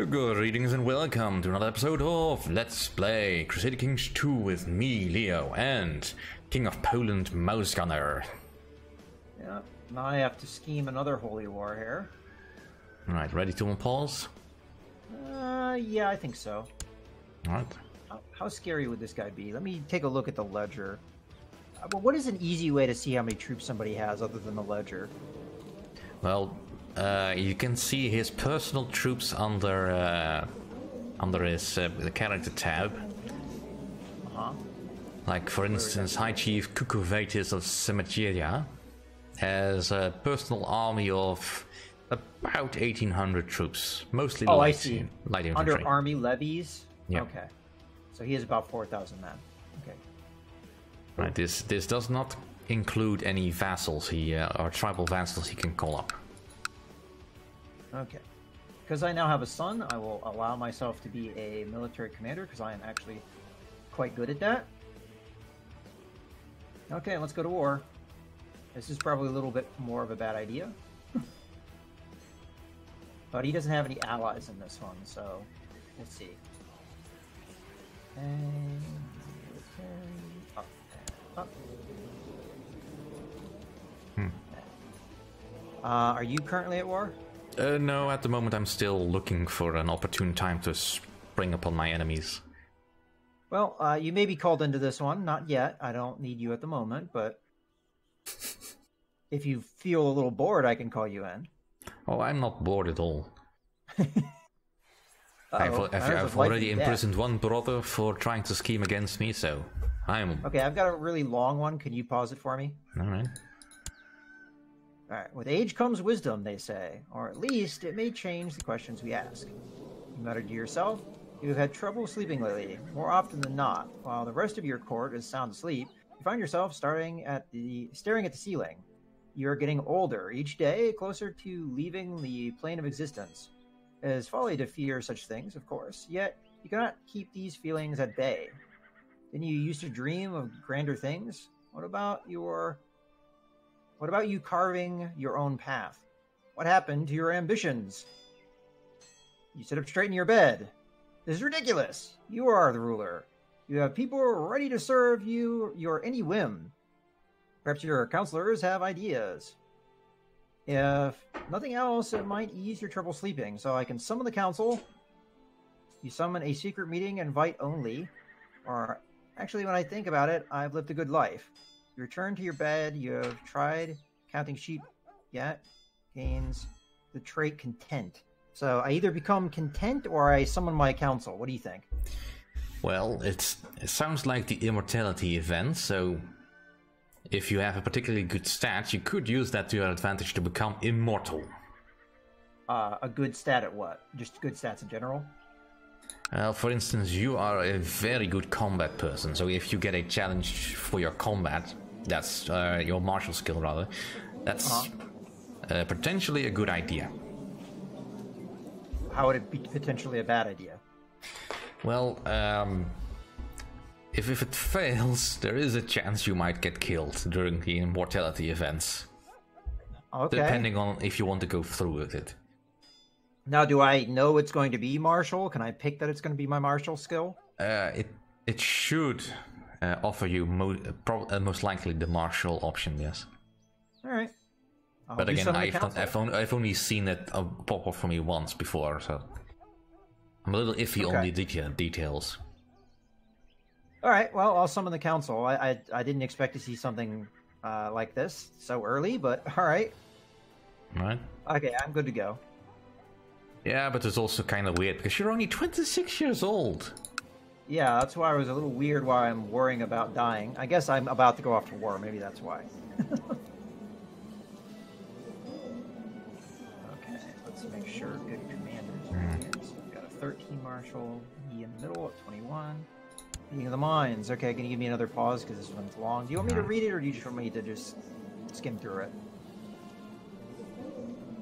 Greetings and welcome to another episode of Let's Play Crusader Kings 2 with me, Leo, and King of Poland, Mousegunner. Yeah, now I have to scheme another holy war here. Alright, ready to pause? Yeah, I think so. Alright. How scary would this guy be? Let me take a look at the ledger. But what is an easy way to see how many troops somebody has other than the ledger? Well, you can see his personal troops under his the character tab. Like, for instance, High Chief Kukovatis of Cemeteria has a personal army of about 1,800 troops, mostly light, I see. Light infantry. Under army levies? Yeah. Okay. So he has about 4,000 men. Okay. Right, this does not include any vassals or tribal vassals he can call up. Okay. Because I now have a son, I will allow myself to be a military commander, because I am actually quite good at that. Okay, let's go to war. This is probably a little bit more of a bad idea. But he doesn't have any allies in this one, so we'll see. And up, up. Are you currently at war? No, at the moment I'm still looking for an opportune time to spring upon my enemies. Well, you may be called into this one. Not yet. I don't need you at the moment, but if you feel a little bored, I can call you in. Oh, I'm not bored at all. I've already imprisoned one brother for trying to scheme against me, so I'm... Okay, I've got a really long one. Can you pause it for me? Alright. Alright, with age comes wisdom, they say. Or at least, it may change the questions we ask. You muttered to yourself, you have had trouble sleeping lately, more often than not. While the rest of your court is sound asleep, you find yourself staring at the ceiling. You are getting older, each day closer to leaving the plane of existence. It is folly to fear such things, of course, yet you cannot keep these feelings at bay. Didn't you used to dream of grander things? What about you carving your own path? What happened to your ambitions? You sit up straight in your bed. This is ridiculous. You are the ruler. You have people ready to serve you your any whim. Perhaps your counselors have ideas. If nothing else, it might ease your trouble sleeping, so I can summon the council. You summon a secret meeting, invite only. Or, actually, when I think about it, I've lived a good life. You return to your bed, you have tried counting sheep yet. Gains the trait content. So I either become content or I summon my council. What do you think? Well, it sounds like the immortality event, so... if you have a particularly good stat, you could use that to your advantage to become immortal. A good stat at what? Just good stats in general? For instance, you are a very good combat person, so if you get a challenge for your combat, that's your martial skill rather, that's potentially a good idea. How would it be potentially a bad idea? Well, if it fails, there is a chance you might get killed during the immortality events. Okay. Depending on if you want to go through with it. Now, do I know it's going to be martial? Can I pick that it's going to be my martial skill? It should offer you most likely the martial option, yes. All right. But again, I've only seen it pop up for me once before, so I'm a little iffy on the details. All right, well, I'll summon the council. I didn't expect to see something like this so early, but all right. All right. Okay, I'm good to go. Yeah, but it's also kind of weird because you're only 26 years old. Yeah, that's why I was a little weird why I'm worrying about dying. I guess I'm about to go off to war. Maybe that's why. Okay, let's make sure good commanders. So we've got a 13 marshal, me in the middle at 21. Meeting of the Minds. Okay, can you give me another pause because this one's long? Do you want me to read it or do you just want me to just skim through it?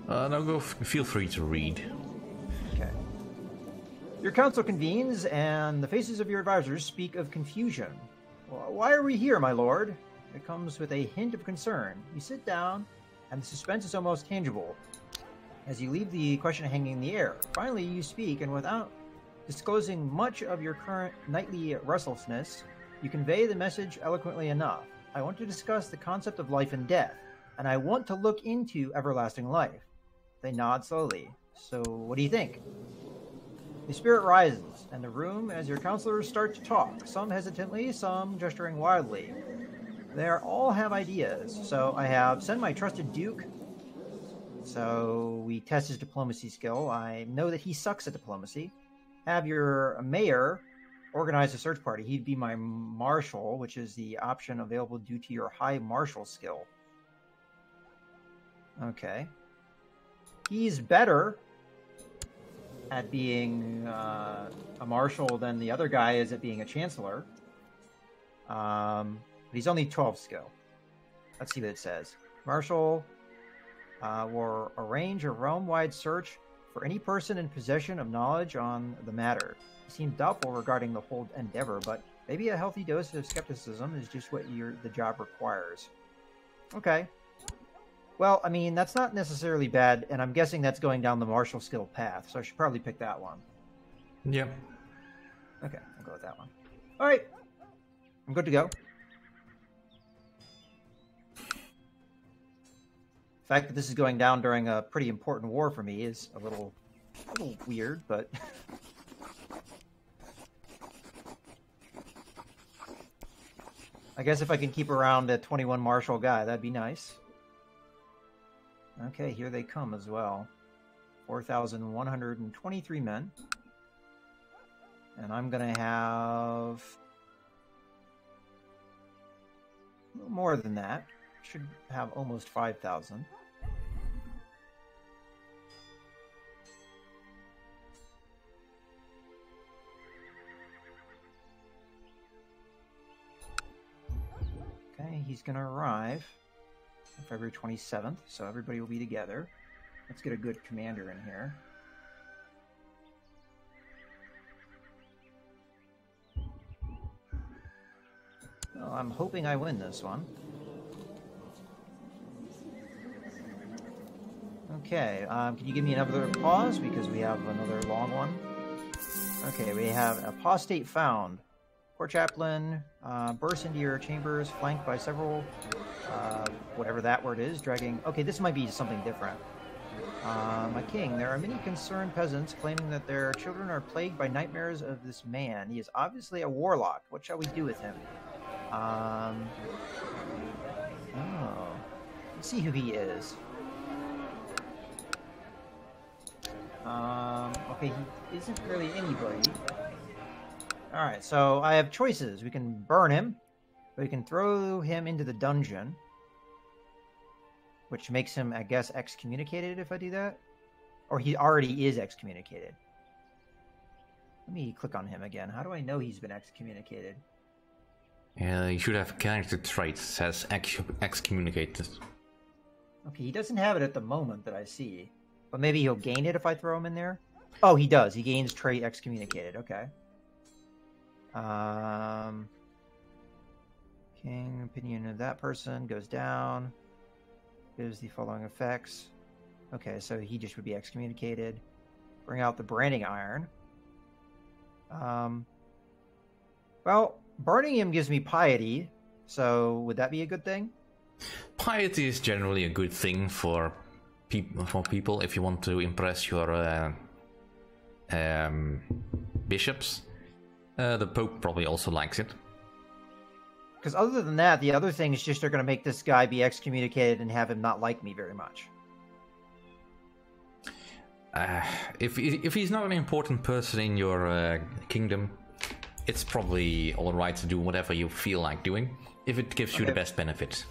No, feel free to read. Okay. Your council convenes, and the faces of your advisors speak of confusion. Why are we here, my lord? It comes with a hint of concern. You sit down, and the suspense is almost tangible. As you leave the question hanging in the air, finally you speak, and without disclosing much of your current nightly restlessness, you convey the message eloquently enough. I want to discuss the concept of life and death, and I want to look into everlasting life. They nod slowly. So, what do you think? The spirit rises, and the room as your counselors start to talk, some hesitantly, some gesturing wildly. They all have ideas. So I have send my trusted Duke. So we test his diplomacy skill. I know that he sucks at diplomacy. Have your mayor organize a search party. He'd be my marshal, which is the option available due to your high marshal skill. Okay. He's better at being a marshal than the other guy is at being a chancellor. But he's only 12 skill. Let's see what it says. Marshal will arrange a realm-wide search for any person in possession of knowledge on the matter. He seemed doubtful regarding the whole endeavor, but maybe a healthy dose of skepticism is just what the job requires. Okay. Well, I mean, that's not necessarily bad, and I'm guessing that's going down the martial skill path, so I should probably pick that one. Yep. Okay, I'll go with that one. All right. I'm good to go. The fact that this is going down during a pretty important war for me is a little weird, but... I guess if I can keep around a 21 martial guy, that'd be nice. Okay, here they come as well. 4,123 men. And I'm going to have... a little more than that. Should have almost 5,000. Okay, he's going to arrive on February 27th, so everybody will be together. Let's get a good commander in here. Well, I'm hoping I win this one. Okay, can you give me another pause? Because we have another long one. Okay, we have apostate found. Court chaplain bursts into your chambers, flanked by several, whatever that word is, dragging... Okay, this might be something different. My king, there are many concerned peasants claiming that their children are plagued by nightmares of this man. He is obviously a warlock. What shall we do with him? Oh. Let's see who he is. Okay, he isn't really anybody. Alright, so I have choices. We can burn him, or we can throw him into the dungeon, which makes him, I guess, excommunicated if I do that. Or he already is excommunicated. Let me click on him again. How do I know he's been excommunicated? Yeah, you should have character traits that says excommunicated. Okay, he doesn't have it at the moment that I see. But maybe he'll gain it if I throw him in there? Oh, he does. He gains trait excommunicated. Okay. King, opinion of that person goes down. Gives the following effects. Okay, so he just would be excommunicated. Bring out the branding iron. Well, burning him gives me piety, so would that be a good thing? Piety is generally a good thing for people if you want to impress your bishops. The Pope probably also likes it. Because other than that, the other things just are going to make this guy be excommunicated and have him not like me very much. If he's not an important person in your kingdom, it's probably alright to do whatever you feel like doing, if it gives you the best benefit.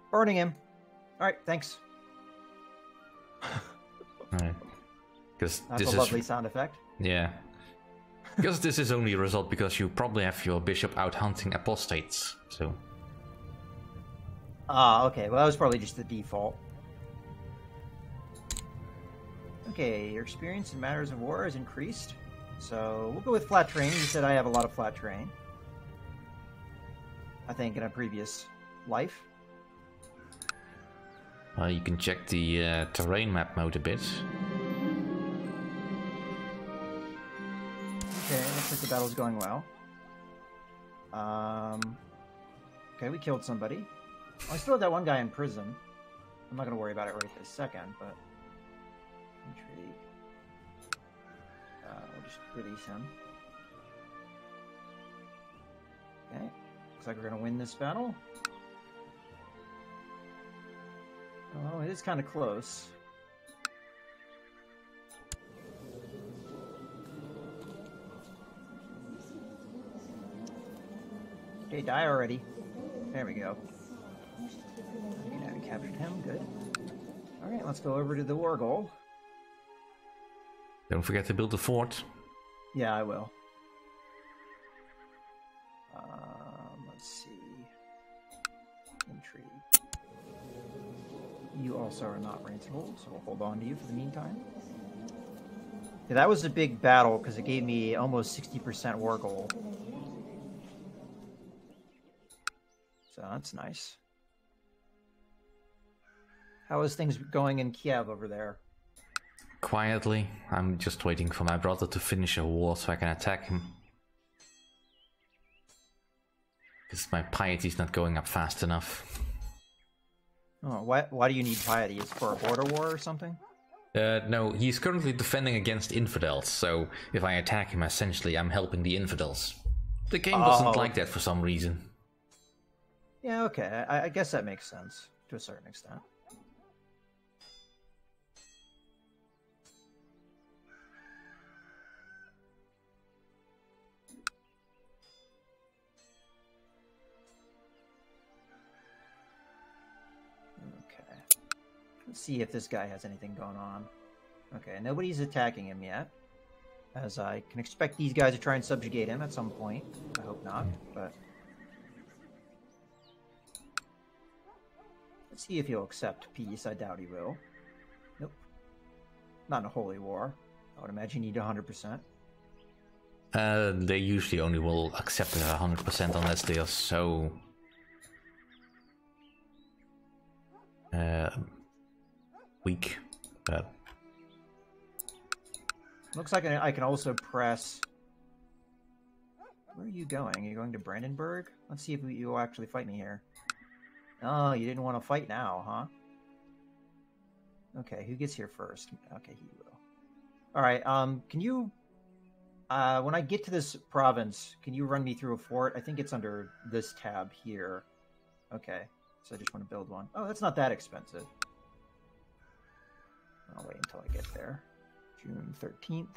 Burning him. Alright, thanks. Alright. That's a lovely sound effect. Yeah. Because this is only a result because you probably have your bishop out hunting apostates, so... Okay, well that was probably just the default. Okay, your experience in matters of war has increased. So, we'll go with flat terrain. You said I have a lot of flat terrain. I think in a previous life. You can check the terrain map mode a bit. Okay, looks like the battle's going well. Okay, we killed somebody. Oh, I still have that one guy in prison. I'm not going to worry about it right this second, but... Intrigue. We'll just release him. Okay, looks like we're going to win this battle. Oh, it is kind of close. Okay, die already. There we go. Okay, now we captured him. Good. Alright, let's go over to the war goal. Don't forget to build the fort. Yeah, I will. Let's see. Intrigue. You also are not rangeable, so we'll hold on to you for the meantime. Yeah, that was a big battle because it gave me almost 60% war goal. So that's nice. How is things going in Kiev over there? Quietly. I'm just waiting for my brother to finish a war so I can attack him. Because my piety is not going up fast enough. Oh, why do you need piety? Is it for a border war or something? No, he's currently defending against infidels, so if I attack him, essentially I'm helping the infidels. The game doesn't like that for some reason. Yeah, okay. I guess that makes sense to a certain extent. Okay. Let's see if this guy has anything going on. Okay, nobody's attacking him yet. As I can expect these guys to try and subjugate him at some point. I hope not, but... Let's see if he'll accept peace. I doubt he will. Nope. Not in a holy war. I would imagine you need 100%. They usually only will accept it 100% unless they are so... weak. Looks like I can also press... Where are you going? Are you going to Brandenburg? Let's see if you will actually fight me here. Oh, you didn't want to fight now, huh? Okay, who gets here first? Okay, he will. Alright, can you... when I get to this province, can you run me through a fort? I think it's under this tab here. Okay, so I just want to build one. Oh, that's not that expensive. I'll wait until I get there. June 13th.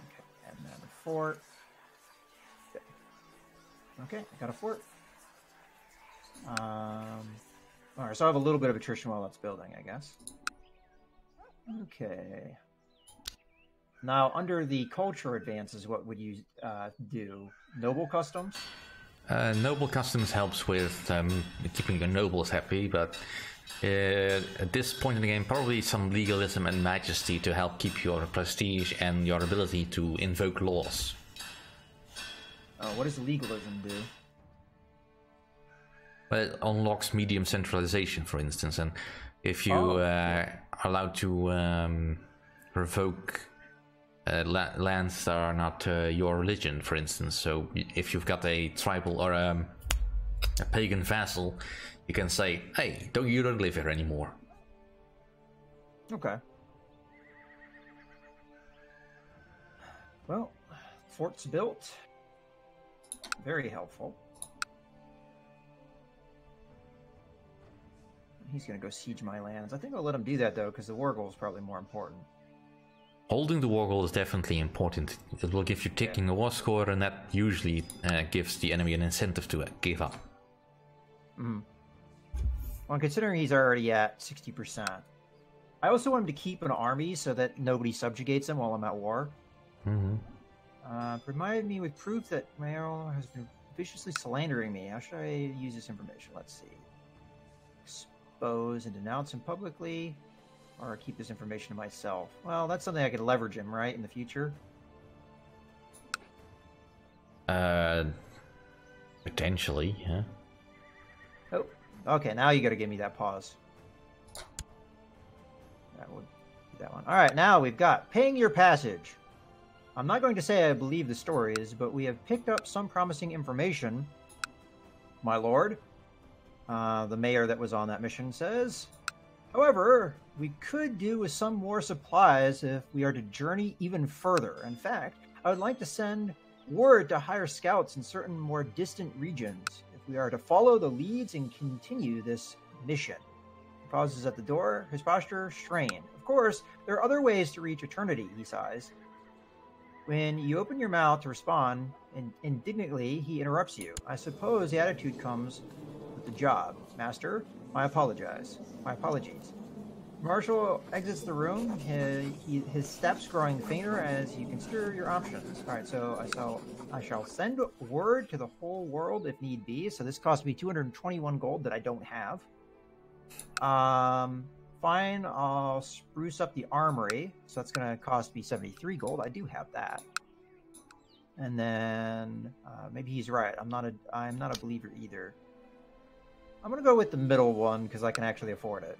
Okay, and then the fort. Okay, I got a fort. Alright, so I have a little bit of attrition while it's building, I guess. Okay. Now, under the culture advances, what would you do? Noble customs? Noble customs helps with keeping your nobles happy, but at this point in the game, probably some legalism and majesty to help keep your prestige and your ability to invoke laws. What does legalism do? Well, it unlocks medium centralization, for instance, and if you are allowed to revoke lands that are not your religion, for instance. So if you've got a tribal or a pagan vassal, you can say, hey, you don't live here anymore. Okay. Well, fort's built. Very helpful. He's going to go siege my lands. I think I'll let him do that, though, because the war goal is probably more important. Holding the war goal is definitely important. It will give you ticking a war score, and that usually gives the enemy an incentive to give up. Mm-hmm. Well, considering he's already at 60%, I also want him to keep an army so that nobody subjugates him while I'm at war. Mm-hmm. Provided me with proof that Mayoral has been viciously slandering me. How should I use this information? Let's see. Expose and denounce him publicly, or keep this information to myself. Well, that's something I could leverage him, right, in the future? Potentially, yeah. Oh, okay, now you gotta give me that pause. That would be that one. Alright, now we've got paying your passage. I'm not going to say I believe the stories, but we have picked up some promising information. My lord, the mayor that was on that mission says. However, we could do with some more supplies if we are to journey even further. In fact, I would like to send word to hire scouts in certain more distant regions if we are to follow the leads and continue this mission. He pauses at the door, his posture strained. Of course, there are other ways to reach eternity, he sighs. When you open your mouth to respond, indignantly, he interrupts you. I suppose the attitude comes with the job. Master, my apologies. Marshall exits the room, his steps growing fainter as you consider your options. Alright, so I shall send word to the whole world if need be. So this cost me 221 gold that I don't have. Fine, I'll spruce up the armory. So that's going to cost me 73 gold. I do have that. And then maybe he's right. I'm not a believer either. I'm going to go with the middle one because I can actually afford it.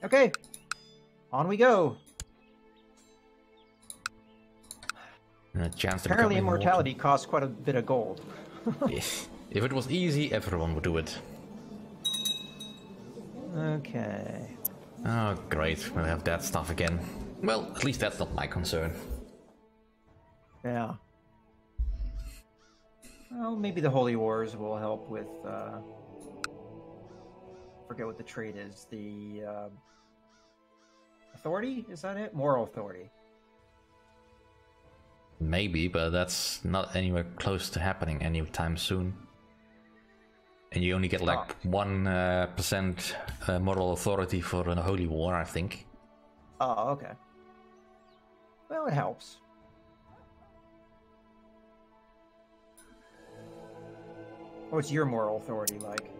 Okay, on we go. Apparently immortality costs quite a bit of gold. If it was easy, everyone would do it. Okay. Oh, great. We'll have that stuff again. Well, at least that's not my concern. Yeah. Well, maybe the Holy Wars will help with... forget what the trait is. The... authority? Is that it? Moral authority. Maybe, but that's not anywhere close to happening anytime soon. And you only get like 1% moral authority for a holy war, I think. Oh, okay. Well, it helps. What's your moral authority like?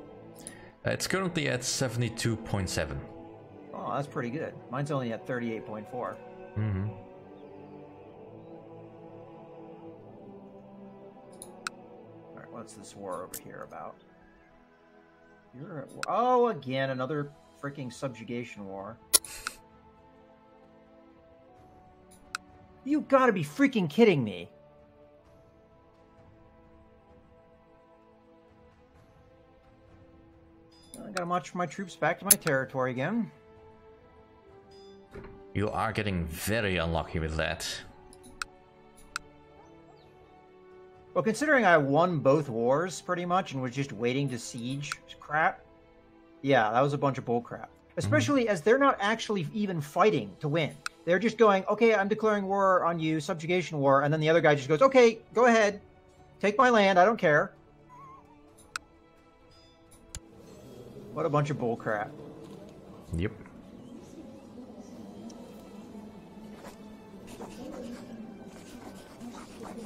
It's currently at 72.7. Oh, that's pretty good. Mine's only at 38.4. Mm-hmm. Alright, what's this war over here about? Oh, again, another freaking subjugation war. You gotta be freaking kidding me. I gotta march my troops back to my territory again. You are getting very unlucky with that. Well, considering I won both wars, pretty much, and was just waiting to siege crap, yeah, that was a bunch of bullcrap. Especially as they're not actually even fighting to win. They're just going, okay, I'm declaring war on you, subjugation war, and then the other guy just goes, okay, go ahead, take my land, I don't care. What a bunch of bullcrap. Yep.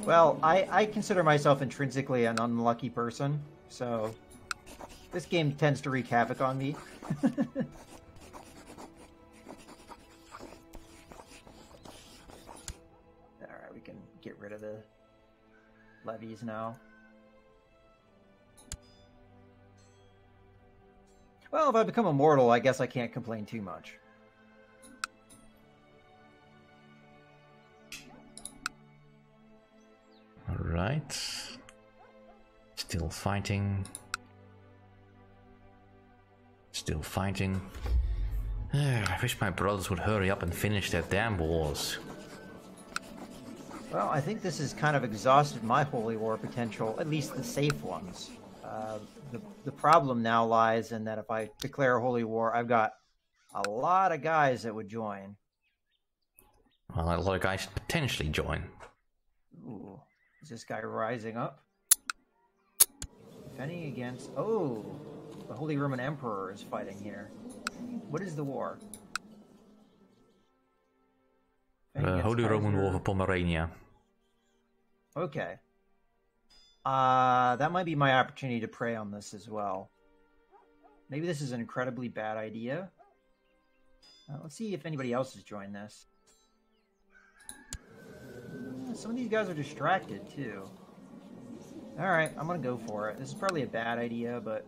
Well, I consider myself intrinsically an unlucky person, so this game tends to wreak havoc on me. Alright, we can get rid of the levies now. Well, if I become immortal, I guess I can't complain too much. Alright. Still fighting. Still fighting. I wish my brothers would hurry up and finish their damn wars. Well, I think this has kind of exhausted my holy war potential, at least the safe ones. The problem now lies in that if I declare a holy war, I've got a lot of guys that would join. Well, a lot of guys potentially join. Ooh, is this guy rising up? Defending against... Oh, the Holy Roman Emperor is fighting here. What is the war? The Holy Roman War for Pomerania. Okay. That might be my opportunity to prey on this as well. Maybe this is an incredibly bad idea. Let's see if anybody else has joined this. some of these guys are distracted, too. Alright, I'm gonna go for it. This is probably a bad idea, but...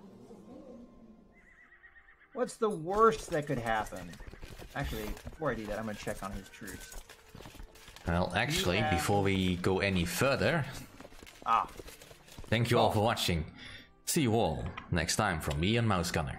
what's the worst that could happen? Actually, before I do that, I'm gonna check on his troops. Well, actually, before we go any further... Ah. Thank you all for watching. See you all next time from me and Mousegunner.